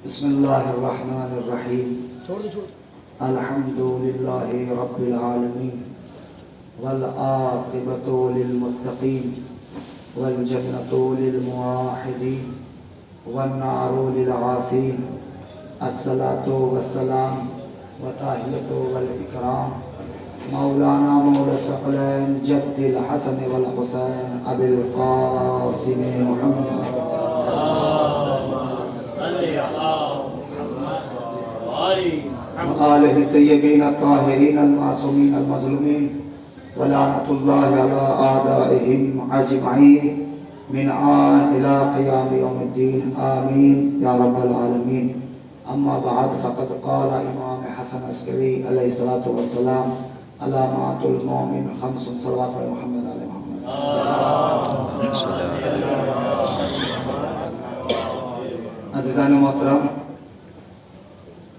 بسم اللہ الرحمن الرحیم الحمد للہ رب العالمین والعاقبۃ للمتقین والجنۃ للموحدین والنار للعاصین الصلاۃ والسلام والتحیۃ والاکرام مولانا مولا الثقلین جد الحسن والحسین ابی القاسم محمد وآلہ الطیبین الطاہرین المعصومین المظلومین ولعنۃ اللہ علی اعدائہم اجمعین من آن الی قیام یوم الدین آمین یا رب العالمین. اما بعد فقد قال امام حسن عسکری علیہ الصلوۃ والسلام علامات المومن خمس صلوات علی محمد علی محمد. عزیزان محترم،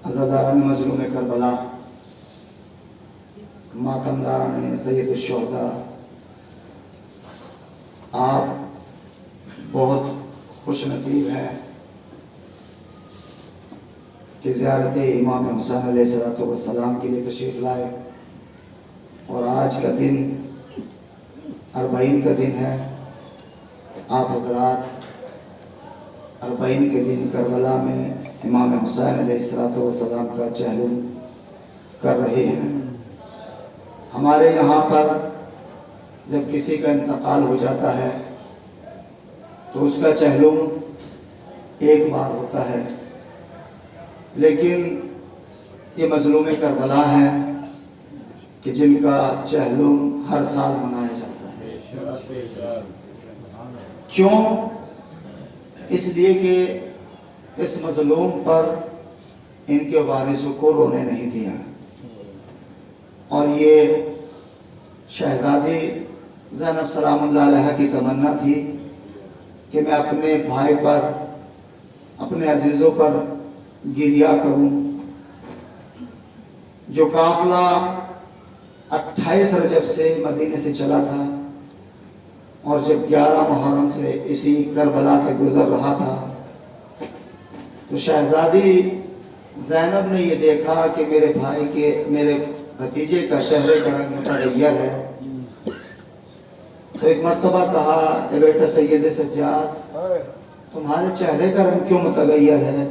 عزاداران مظلوم کربلا، ماتمداران سید الشہداء، آپ بہت خوش نصیب ہیں کہ زیارت امام حسین علیہ السلام کے لیے تشریف لائے. اور آج کا دن 40 کا دن ہے. آپ حضرات 40 کے دن کربلا میں امام حسین علیہ السلام کا چہلم کر رہے ہیں. ہمارے یہاں پر جب کسی کا انتقال ہو جاتا ہے تو اس کا چہلم ایک بار ہوتا ہے، لیکن یہ مظلوم کربلا ہیں کہ جن کا چہلم ہر سال منایا جاتا ہے. کیوں؟ اس لیے کہ اس مظلوم پر ان کے وارثوں کو رونے نہیں دیا. اور یہ شہزادی زینب سلام اللہ علیہ کی تمنا تھی کہ میں اپنے بھائی پر، اپنے عزیزوں پر گریہ کروں. جو قافلہ 28 رجب سے مدینے سے چلا تھا اور جب 11 محرم سے اسی کربلا سے گزر رہا تھا تو شہزادی زینب نے یہ دیکھا کہ میرے بھائی کے، میرے بھتیجے کا چہرے کا رنگ متغیر ہے. تو ایک مرتبہ کہا، اے بیٹا سید سجاد، تمہارے چہرے کا رنگ کیوں متغیر ہے؟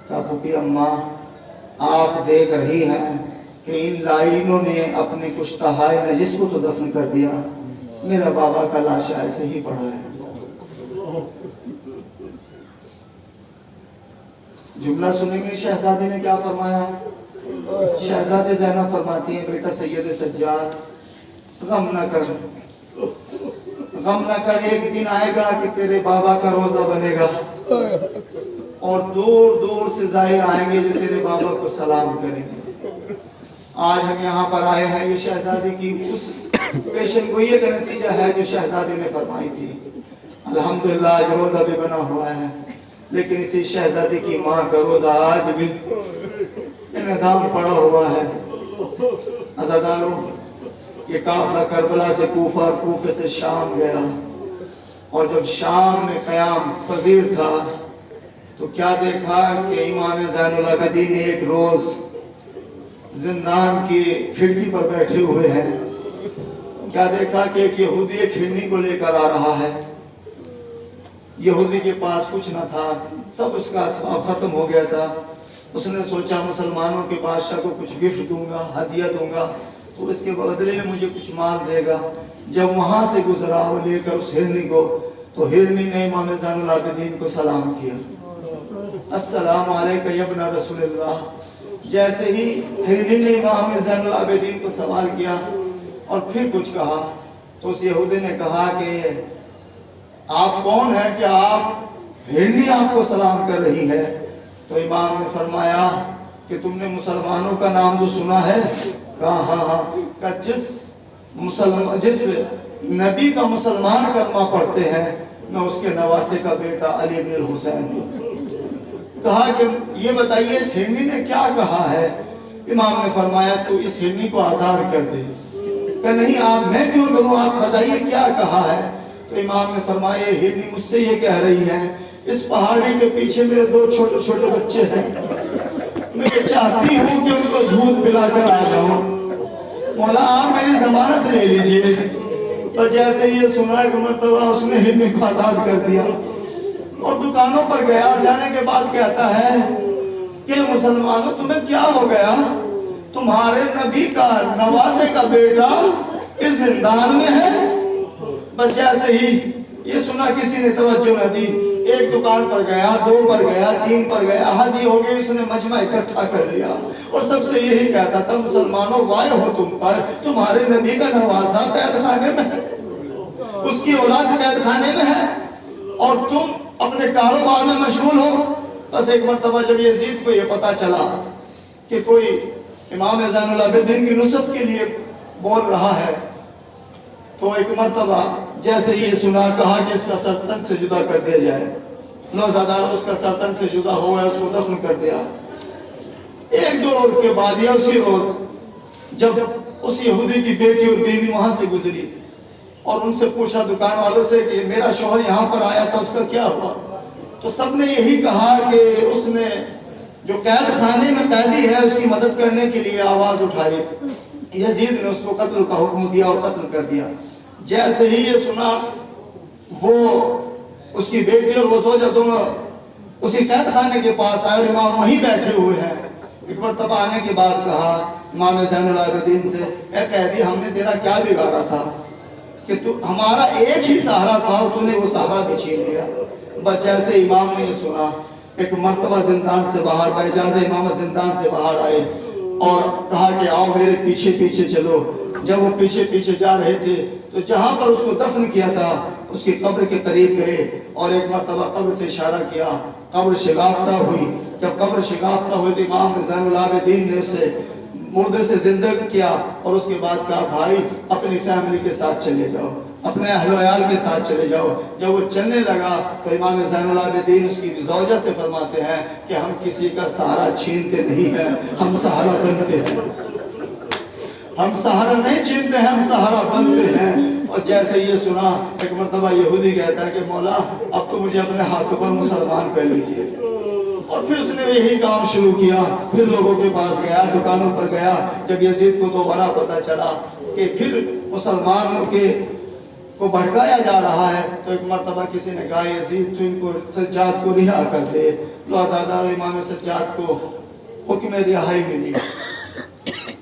کہا پھوپھی اماں، آپ دیکھ رہی ہیں کہ ان لائنوں نے اپنے کشتہائے نجس کو تو دفن کر دیا، میرا بابا کا لاش ایسے ہی پڑا ہے. جملہ سنیں گے شہزادی نے کیا فرمایا؟ شہزادی زینب فرماتی ہیں، بیٹا سید سجاد، غم نہ کر، غم نہ کر، ایک دن آئے گا کہ تیرے بابا کا روزہ بنے گا اور دور دور سے زائر آئیں گے جو تیرے بابا کو سلام کریں گے. آج ہم یہاں پر آئے ہیں، یہ شہزادی کی اس پیشن گوئی کا نتیجہ ہے جو شہزادی نے فرمائی تھی. الحمدللہ آج روزہ بھی بنا ہوا ہے، لیکن اسی شہزادی کی ماں کا روزہ آج بھی انہدام پڑا ہوا ہے. عزاداروں، یہ قافلہ کربلا سے کوفہ اور کوفے سے شام گیا، اور جب شام میں قیام پذیر تھا تو کیا دیکھا کہ امام زین العابدین ایک روز زندان کی کھڑکی پر بیٹھے ہوئے ہیں. کیا دیکھا کہ ایک یہودی ایک ہرنی کو لے کر آ رہا ہے. یہودی کے پاس کچھ نہ تھا، سب اس کا اسباب ختم ہو گیا تھا. اس نے سوچا مسلمانوں کے بادشاہ کو کچھ گفٹ دوں گا، ہدیہ دوں گا تو اس کے بدلے میں مجھے کچھ مال دے گا. جب وہاں سے گزرا وہ لے کر اس ہرنی کو، تو ہرنی نے امام زین العابدین کو سلام کیا، السلام علیکم یا ابن رسول اللہ. جیسے ہی ہرنی نے امام زین العابدین کو سوال کیا اور پھر کچھ کہا تو اس یہودی نے کہا کہ آپ کون ہیں کہ آپ، ہرنی آپ کو سلام کر رہی ہے؟ تو امام نے فرمایا کہ تم نے مسلمانوں کا نام تو سنا ہے؟ کہا ہاں ہاں. کہ جس نبی کا مسلمان کلمہ پڑھتے ہیں میں اس کے نواسے کا بیٹا علی بن الحسین ہوں. کہا کہ یہ بتائیے اس ہرنی نے کیا کہا ہے؟ امام نے فرمایا تو اس ہرنی کو آزاد کر دے. کہ نہیں آپ، میں کیوں کروں، آپ بتائیے کیا کہا ہے؟ تو امام نے فرمایا ہرنی مجھ سے یہ کہہ رہی ہے اس پہاڑی کے پیچھے میرے 2 چھوٹے چھوٹے بچے ہیں، میں چاہتی ہوں کہ ان کو دودھ پلا کر آ جاؤں، مولا آپ میری ضمانت لے لیجئے۔ تو جیسے یہ سنا ایک مرتبہ اس نے ہمیں کو آزاد کر دیا اور دکانوں پر گیا، جانے کے بعد کہتا ہے کہ مسلمانوں تمہیں کیا ہو گیا، تمہارے نبی کا نواسے کا بیٹا اس زندان میں ہے۔ بس جیسے ہی یہ سنا کسی نے توجہ نہ دی، ایک دکان پر گیا، 2 پر گیا، 3 پر گیا، حد ہی ہو گئی، اس نے مجمع اکٹھا کر لیا اور سب سے یہی کہتا تھا مسلمانوں وائے ہو تم پر، تمہارے نبی کا نواسا قید خانے میں ہے، اس کی اولاد قید خانے میں ہے اور تم اپنے کاروبار میں مشغول ہو۔ بس ایک مرتبہ جب یزید کو یہ پتا چلا کہ کوئی امام زین العابدین کی نصرت کے لیے بول رہا ہے، تو ایک مرتبہ جیسے ہی یہ سنا، کہا کہ اس کا سر تن سے جدا کر دیا جائے۔ نوزادہ اس کا سر تن سے جدا ہوا ہے، اس کو دفن کر دیا۔ 1-2 روز کے بعد یا اسی روز جب اس یہودی کی بیٹی اور بیوی وہاں سے گزری اور ان سے پوچھا دکان والوں سے کہ میرا شوہر یہاں پر آیا تھا، اس کا کیا ہوا، تو سب نے یہی کہا کہ اس نے جو قید خانے میں قیدی ہے اس کی مدد کرنے کے لیے آواز اٹھائی، یزید نے اس کو قتل کا حکم دیا اور قتل کر دیا۔ جیسے ہی یہ سنا، وہ اس کی بیٹی اور وہ زوجہ دونوں اسی قید خانے کے پاس آئے اور امام وہیں بیٹھے ہوئے ہیں۔ ایک مرتبہ آنے کے بعد کہا امام زین العابدین سے، اے قیدی ہم نے تیرا کیا بگاڑا تھا کہ تو ہمارا ایک ہی سہارا تھا اور تو نے وہ سہارا بھی چھین لیا۔ بس جیسے امام نے یہ سنا، ایک مرتبہ زندان سے باہر باجازہ امام زندان سے باہر آئے اور کہا کہ آؤ میرے پیچھے پیچھے چلو۔ جب وہ پیچھے پیچھے جا رہے تھے تو جہاں پر اس کو دفن کیا تھا اس کی قبر کے قریب گئے اور ایک مرتبہ قبر سے اشارہ کیا، قبر شگافتہ ہوئی۔ جب قبر شگافتہ ہوئی تو امام زین العابدین نے اسے مردے سے زندہ کیا اور اس کے بعد کہا بھائی اپنی فیملی کے ساتھ چلے جاؤ، اپنے اہل و عیال کے ساتھ چلے جاؤ۔ جب وہ چلنے لگا تو امام زین العابدین اس کی زوجہ سے فرماتے ہیں کہ ہم کسی کا سہارا چھینتے نہیں ہیں، ہم سہارا بنتے ہیں، ہم سہارا نہیں چھینتے ہیں، ہم سہارا بنتے ہیں۔ اور جیسے یہ سنا، ایک مرتبہ یہودی کہتا ہے کہ مولا اب تو مجھے اپنے ہاتھوں پر مسلمان کر لیجئے، اور پھر اس نے یہی کام شروع کیا۔ پھر لوگوں کے پاس گیا، دکانوں پر گیا۔ جب یزید کو دوبارہ پتا چلا کہ پھر مسلمانوں کو بھڑکایا جا رہا ہے تو ایک مرتبہ کسی نے کہا یزید تو ان کو سجاد کو رہا کر دے۔ لوازادہ امام سجاد کو حکم رہائی ملی۔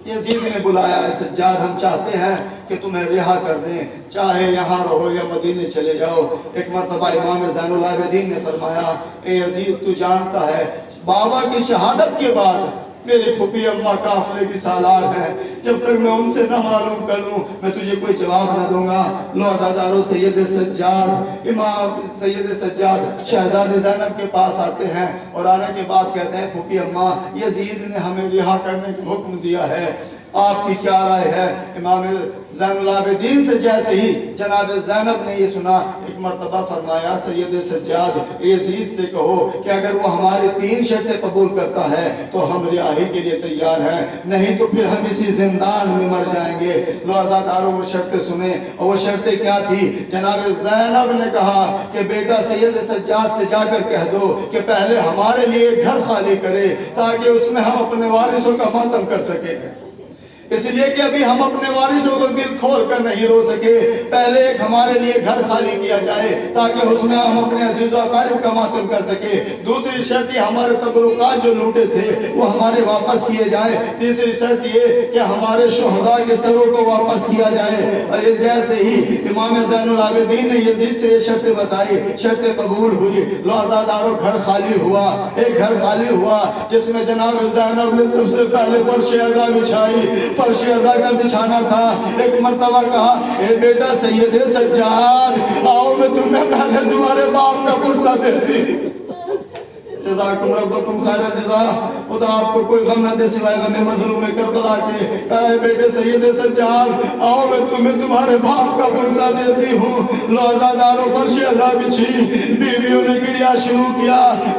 یزید نے بلایا ہے سجاد ہم چاہتے ہیں کہ تمہیں رہا کر دیں، چاہے یہاں رہو یا مدینے چلے جاؤ۔ ایک مرتبہ امام زین العابدین نے فرمایا اے یزید تو جانتا ہے بابا کی شہادت کے بعد میری پھوپھی اماں قافلے کی سالار ہے، جب تک میں ان سے نہ معلوم کر لوں میں تجھے کوئی جواب نہ دوں گا۔ لو عزادارو سید سجاد، امام سید سجاد شہزاد زینب کے پاس آتے ہیں اور آنے کے بعد کہتے ہیں پھوپھی اماں یزید نے ہمیں رہا کرنے کا حکم دیا ہے، آپ کی کیا رائے ہے؟ امام زین العابدین سے جیسے ہی جناب زینب نے یہ سنا، ایک مرتبہ فرمایا سید سجاد یزید سے کہو کہ اگر وہ ہماری 3 شرطیں قبول کرتا ہے تو ہم رہائی کے لیے تیار ہیں، نہیں تو پھر ہم اسی زندان میں مر جائیں گے۔ لو عزادارو وہ شرطیں سنیں، اور وہ شرطیں کیا تھی؟ جناب زینب نے کہا کہ بیٹا سید سجاد سے جا کر کہہ دو کہ پہلے ہمارے لیے گھر خالی کرے تاکہ اس میں ہم اپنے وارثوں کا ماتم کر سکیں، اس لیے کہ ابھی ہم اپنے وارثوں کو دل کھول کر نہیں رو سکے، پہلے ایک ہمارے لیے گھر خالی کیا جائے تاکہ اس میں ہم اپنے عزیز و اقارب کا ماتم کر سکے۔ دوسری شرط یہ ہمارے تبرکات جو لوٹے تھے وہ ہمارے واپس کیے جائے۔ تیسری شرط یہ کہ ہمارے شہداء کے سروں کو واپس کیا جائے۔ اور جیسے ہی امام زین العابدین نے یزید سے یہ شرطیں بتائی، شرطیں قبول ہوئی۔ لو عزادارو گھر خالی ہوا، ایک گھر خالی ہوا جس میں جناب زینب نے سب سے پہلے فرش عزا بچھائی، فرش عزا کا بچھانا تھا۔ ایک مرتبہ کہا اے بیٹا سید سجاد آؤ میں تمہیں پہلے تمہارے باپ کا پرسہ دیتی۔ جزاکم ربکم خیر جزا، خدا آپ کو کوئی غم نہ دے سوائے غم مظلوم کربلا کے۔ کہا اے بیٹے سید سجاد آؤ میں تمہیں تمہارے باپ کا پرسہ دیتی ہوں۔ لو عزادارو فرش عزا بچھی، بیویوں نے گریہ شروع کیا۔